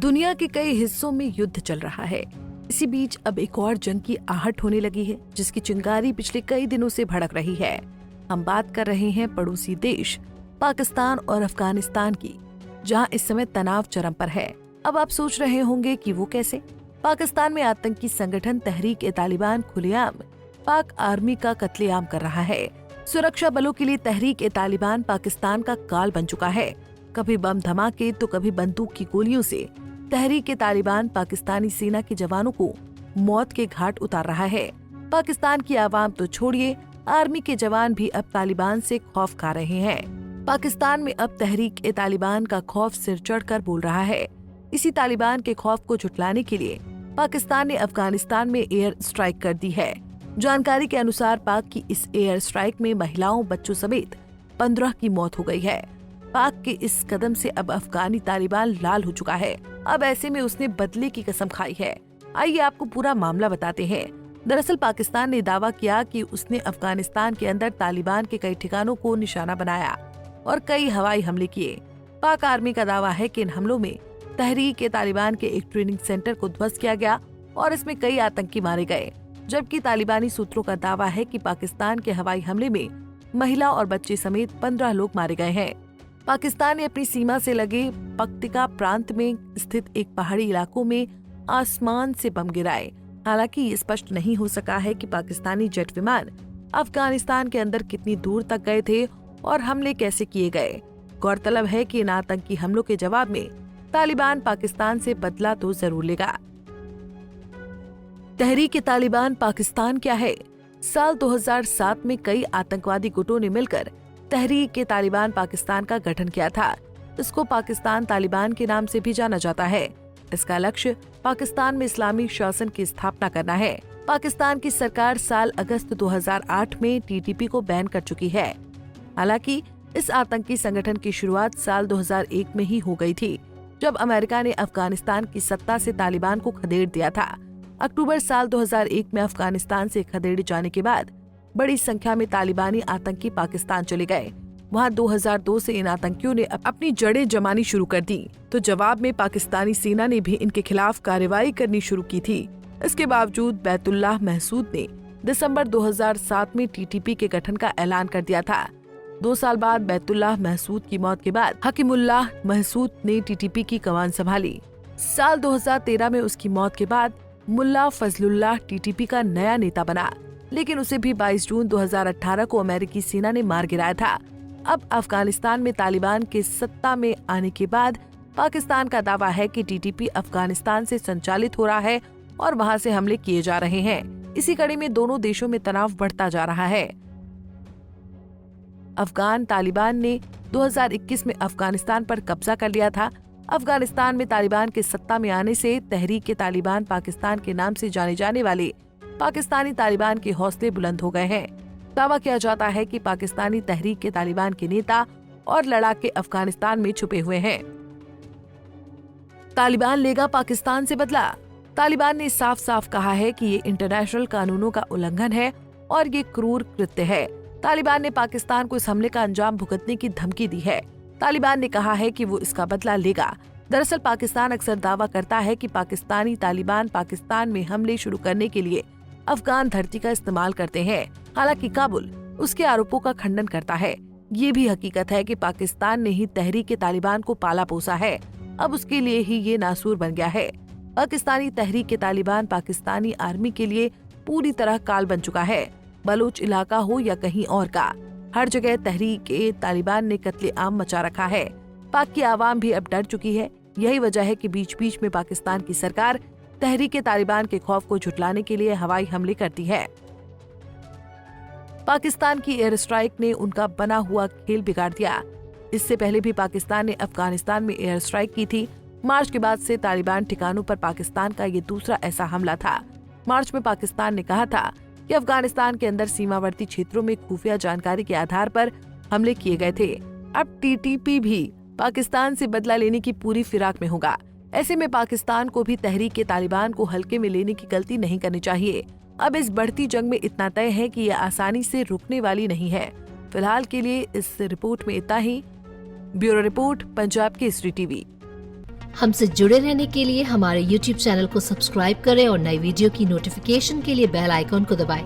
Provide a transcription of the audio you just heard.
दुनिया के कई हिस्सों में युद्ध चल रहा है। इसी बीच अब एक और जंग की आहट होने लगी है, जिसकी चिंगारी पिछले कई दिनों से भड़क रही है। हम बात कर रहे हैं पड़ोसी देश पाकिस्तान और अफगानिस्तान की, जहां इस समय तनाव चरम पर है। अब आप सोच रहे होंगे कि वो कैसे। पाकिस्तान में आतंकी संगठन तहरीक-ए-तालिबान खुलेआम पाक आर्मी का कत्लेआम कर रहा है। सुरक्षा बलों के लिए तहरीक-ए-तालिबान पाकिस्तान का काल बन चुका है। कभी बम धमाके तो कभी बंदूक की गोलियों से तहरीक-ए-तालिबान पाकिस्तानी सेना के जवानों को मौत के घाट उतार रहा है। पाकिस्तान की आवाम तो छोड़िए, आर्मी के जवान भी अब तालिबान से खौफ खा रहे हैं। पाकिस्तान में अब तहरीक-ए-तालिबान का खौफ सिर चढ़कर बोल रहा है। इसी तालिबान के खौफ को झुठलाने के लिए पाकिस्तान ने अफगानिस्तान में एयर स्ट्राइक कर दी है। जानकारी के अनुसार पाक की इस एयर स्ट्राइक में महिलाओं, बच्चों समेत 15 की मौत हो गई है। पाक के इस कदम से अब अफगानी तालिबान लाल हो चुका है। अब ऐसे में उसने बदले की कसम खाई है। आइए आपको पूरा मामला बताते हैं। दरअसल पाकिस्तान ने दावा किया कि उसने अफगानिस्तान के अंदर तालिबान के कई ठिकानों को निशाना बनाया और कई हवाई हमले किए। पाक आर्मी का दावा है कि इन हमलों में तहरीक-ए-तालिबान के एक ट्रेनिंग सेंटर को ध्वस्त किया गया और इसमें कई आतंकी मारे गए, जबकि तालिबानी सूत्रों का दावा है कि पाकिस्तान के हवाई हमले में महिला और बच्चे समेत 15 लोग मारे गए हैं। पाकिस्तान ने अपनी सीमा से लगे पक्तिका प्रांत में स्थित एक पहाड़ी इलाकों में आसमान से बम गिराए। हालांकि ये स्पष्ट नहीं हो सका है कि पाकिस्तानी जेट विमान अफगानिस्तान के अंदर कितनी दूर तक गए थे और हमले कैसे किए गए। गौरतलब है कि इन आतंकी हमलों के जवाब में तालिबान पाकिस्तान से बदला तो जरूर लेगा। तहरीक-ए-तालिबान पाकिस्तान क्या है? साल 2007 में कई आतंकवादी गुटों ने मिलकर तहरीक-ए-तालिबान पाकिस्तान का गठन किया था। इसको पाकिस्तान तालिबान के नाम से भी जाना जाता है। इसका लक्ष्य पाकिस्तान में इस्लामी शासन की स्थापना करना है। पाकिस्तान की सरकार साल अगस्त 2008 में टीटीपी को बैन कर चुकी है। हालांकि इस आतंकी संगठन की शुरुआत साल 2001 में ही हो गई थी, जब अमेरिका ने अफगानिस्तान की सत्ता से तालिबान को खदेड़ दिया था। अक्टूबर साल 2001 में अफगानिस्तान से खदेड़े जाने के बाद बड़ी संख्या में तालिबानी आतंकी पाकिस्तान चले गए। वहां 2002 से इन आतंकियों ने अपनी जड़ें जमानी शुरू कर दी, तो जवाब में पाकिस्तानी सेना ने भी इनके खिलाफ कार्रवाई करनी शुरू की थी। इसके बावजूद बैतुल्लाह महसूद ने दिसंबर 2007 में टीटीपी के गठन का ऐलान कर दिया था। 2 साल बाद बैतुल्लाह महसूद की मौत के बाद हकीमुल्लाह महसूद ने टीटीपी की कमान संभाली। साल 2013 में उसकी मौत के बाद मुल्ला फजलुल्लाह टीटीपी का नया नेता बना, लेकिन उसे भी 22 जून 2018 को अमेरिकी सेना ने मार गिराया था। अब अफगानिस्तान में तालिबान के सत्ता में आने के बाद पाकिस्तान का दावा है कि टीटीपी अफगानिस्तान से संचालित हो रहा है और वहां से हमले किए जा रहे हैं। इसी कड़ी में दोनों देशों में तनाव बढ़ता जा रहा है। अफगान तालिबान ने 2021 में अफगानिस्तान पर कब्जा कर लिया था। अफगानिस्तान में तालिबान के सत्ता में आने से तहरीक-ए-तालिबान पाकिस्तान के नाम से जाने जाने वाले पाकिस्तानी तालिबान के हौसले बुलंद हो गए हैं। दावा किया जाता है कि पाकिस्तानी तहरीक-ए-तालिबान के नेता और लड़ाके अफगानिस्तान में छुपे हुए हैं। तालिबान लेगा पाकिस्तान से बदला। तालिबान ने साफ साफ कहा है कि ये इंटरनेशनल कानूनों का उल्लंघन है और ये क्रूर कृत्य है। तालिबान ने पाकिस्तान को इस हमले का अंजाम भुगतने की धमकी दी है। तालिबान ने कहा है कि वो इसका बदला लेगा। दरअसल पाकिस्तान अक्सर दावा करता है कि पाकिस्तानी तालिबान पाकिस्तान में हमले शुरू करने के लिए अफगान धरती का इस्तेमाल करते हैं। हालांकि काबुल उसके आरोपों का खंडन करता है। ये भी हकीकत है कि पाकिस्तान ने ही तहरीक-ए-तालिबान को पाला पोसा है। अब उसके लिए ही ये नासूर बन गया है। पाकिस्तानी तहरीक-ए-तालिबान पाकिस्तानी आर्मी के लिए पूरी तरह काल बन चुका है। बलूच इलाका हो या कहीं और का, हर जगह तहरीक-ए-तालिबान ने कत्लेआम मचा रखा है। पाक की आवाम भी अब डर चुकी है। यही वजह है कि बीच बीच में पाकिस्तान की सरकार तहरीक-ए-तालिबान के खौफ को झुठलाने के लिए हवाई हमले करती है। पाकिस्तान की एयर स्ट्राइक ने उनका बना हुआ खेल बिगाड़ दिया। इससे पहले भी पाकिस्तान ने अफगानिस्तान में एयर स्ट्राइक की थी। मार्च के बाद से तालिबान ठिकानों पर पाकिस्तान का ये दूसरा ऐसा हमला था। मार्च में पाकिस्तान ने कहा था कि अफगानिस्तान के अंदर सीमावर्ती क्षेत्रों में खुफिया जानकारी के आधार पर हमले किए गए थे। अब टीटीपी भी पाकिस्तान से बदला लेने की पूरी फिराक में होगा। ऐसे में पाकिस्तान को भी तहरीक-ए-तालिबान को हल्के में लेने की गलती नहीं करनी चाहिए। अब इस बढ़ती जंग में इतना तय है कि यह आसानी से रुकने वाली नहीं है। फिलहाल के लिए इस रिपोर्ट में इतना ही। Bureau report, Punjab Kesari TV. हमसे जुड़े रहने के लिए हमारे YouTube चैनल को सब्सक्राइब करें और नई वीडियो की नोटिफिकेशन के लिए बेल आइकॉन को दबाएं